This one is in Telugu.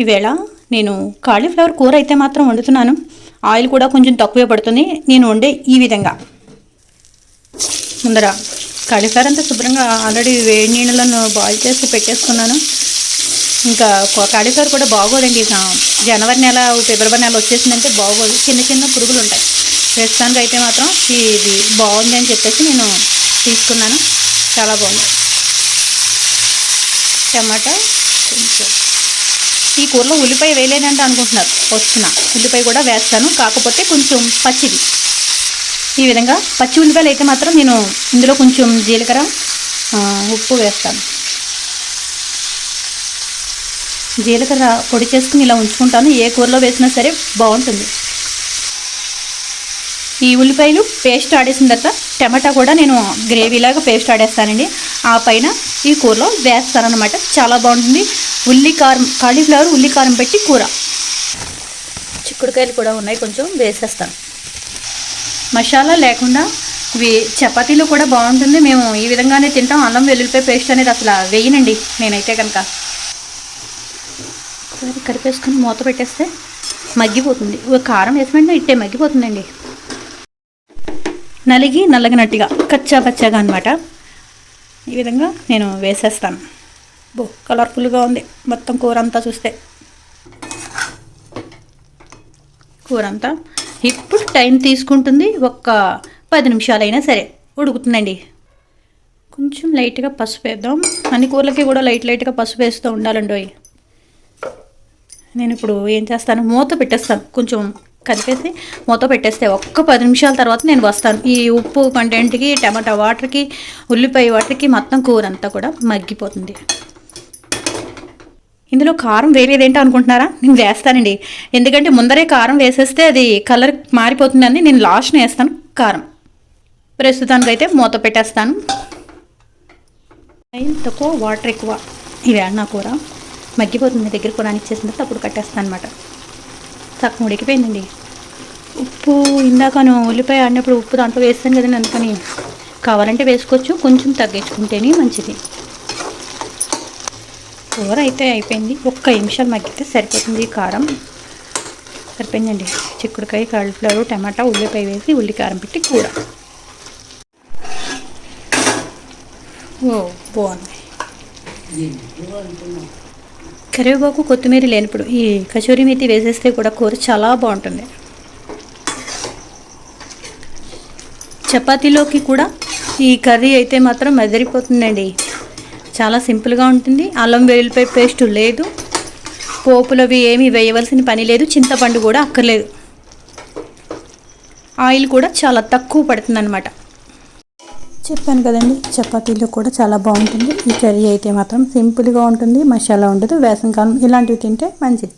ఈవేళ నేను కాలీఫ్లవర్ కూర అయితే మాత్రం వండుతున్నాను. ఆయిల్ కూడా కొంచెం తక్కువే పడుతుంది. నేను వండే ఈ విధంగా ముందర కాలీఫ్లవర్ అంతా శుభ్రంగా ఆల్రెడీ వేడి నీళ్ళలో బాయిల్ చేసి పెట్టేసుకున్నాను. ఇంకా కాలీఫ్లవర్ కూడా బాగోదండి. జనవరి నెల ఫిబ్రవరి నెల వచ్చేసిందంటే బాగోదు, చిన్న చిన్న పురుగులు ఉంటాయి. ప్రస్తుతానికి అయితే మాత్రం ఇది బాగుంది అని చెప్పేసి నేను తీసుకున్నాను. చాలా బాగుంది. టమాటా కొంచెం, ఈ కూరలో ఉల్లిపాయ వేయలేదంటే అనుకుంటున్నారు, వస్తున్న ఉల్లిపాయ కూడా వేస్తాను, కాకపోతే కొంచెం పచ్చిది. ఈ విధంగా పచ్చి ఉల్లిపాయలు అయితే మాత్రం నేను ఇందులో కొంచెం జీలకర్ర ఉప్పు వేస్తాను. జీలకర్ర పొడి చేసుకుని ఇలా ఉంచుకుంటాను. ఏ కూరలో వేసినా సరే బాగుంటుంది. ఈ ఉల్లిపాయలు పేస్ట్ ఆడేసిన తర్వాత టమాటా కూడా నేను గ్రేవీలాగా పేస్ట్ ఆడేస్తానండి. ఆ పైన ఈ కూరలో వేస్తానన్నమాట. చాలా బాగుంటుంది. కాలీఫ్లవర్ ఉల్లి కారం పెట్టి కూర. చిక్కుడుకాయలు కూడా ఉన్నాయి, కొంచెం వేసేస్తాను. మసాలా లేకుండా ఇవి చపాతీలు కూడా బాగుంటుంది. మేము ఈ విధంగానే తింటాం. అల్లం వెల్లుల్లిపాయ పేస్ట్ అనేది అసలు వేయనండి నేనైతే కనుక. కరిపేసుకొని మూత పెట్టేస్తే మగ్గిపోతుంది. కారం వేసినట్టు ఇట్టే మగ్గిపోతుందండి. నల్లగినట్టుగా కచ్చా పచ్చాగా అనమాట. ఈ విధంగా నేను వేసేస్తాను. కలర్ఫుల్గా ఉంది మొత్తం కూర అంతా. చూస్తే కూర అంతా ఇప్పుడు టైం తీసుకుంటుంది. ఒక్క 10 నిమిషాలైనా సరే ఉడుకుతుందండి. కొంచెం లైట్గా పసుపు వేద్దాం. అన్ని కూరలకి కూడా లైట్గా పసుపు వేస్తూ ఉండాలండి. నేను ఇప్పుడు ఏం చేస్తాను, మూత పెట్టేస్తాను. కొంచెం కలిపేసి మూత పెట్టేస్తే ఒక్క 10 నిమిషాల తర్వాత నేను వస్తాను. ఈ ఉప్పు కంటెంట్కి, టమాటా వాటర్కి, ఉల్లిపాయ వాటర్కి మొత్తం కూర అంతా కూడా మగ్గిపోతుంది. ఇందులో కారం వేరేదేంటో అనుకుంటున్నారా? నేను వేస్తానండి. ఎందుకంటే ముందరే కారం వేసేస్తే అది కలర్ మారిపోతుందని నేను లాస్ట్ని వేస్తాను కారం. ప్రస్తుతానికి అయితే మూత పెట్టేస్తాను. ఆయిల్ తక్కువ, వాటర్ ఎక్కువ. ఇవి నా కూర మగ్గిపోతుంది. దగ్గర కూడా ఇచ్చేసిన తర్వాత అప్పుడు కట్టేస్తాను అనమాట. సగం ఉడికిపోయిందండి. ఉప్పు ఇందాక ఉల్లిపాయ ఆడినప్పుడు ఉప్పు దాంట్లో వేస్తాను కదండి, అందుకని కావాలంటే వేసుకోవచ్చు, కొంచెం తగ్గించుకుంటేనే మంచిది. కూర అయితే అయిపోయింది. ఒక్క నిమిషాలు మగ్గితే సరిపోతుంది. కారం సరిపోయిందండి. చిక్కుడుకాయ, కాలీఫ్లవర్, టమాటా, ఉల్లిపాయ వేసి ఉల్లి కారం పెట్టి కూర. బాగుంది. కరివేపాకు, కొత్తిమీర లేనప్పుడు ఈ కసూరి మేతి వేసేస్తే కూడా కూర చాలా బాగుంటుంది. చపాతీలోకి కూడా ఈ కర్రీ అయితే మాత్రం మదిరిపోతుందండి. చాలా సింపుల్గా ఉంటుంది. అల్లం వెల్లుల్లిపాయ పేస్ట్ లేదు, పోపులవి ఏమీ వేయవలసిన పని లేదు, చింతపండు కూడా అక్కర్లేదు. ఆయిల్ కూడా చాలా తక్కువ పడుతుంది అన్నమాట. చెప్పాను కదండి, చపాతీలో కూడా చాలా బాగుంటుంది. ఈ కర్రీ అయితే మాత్రం సింపుల్గా ఉంటుంది, మసాలా ఉండదు. వేసవికాలం ఇలాంటివి తింటే మంచిది.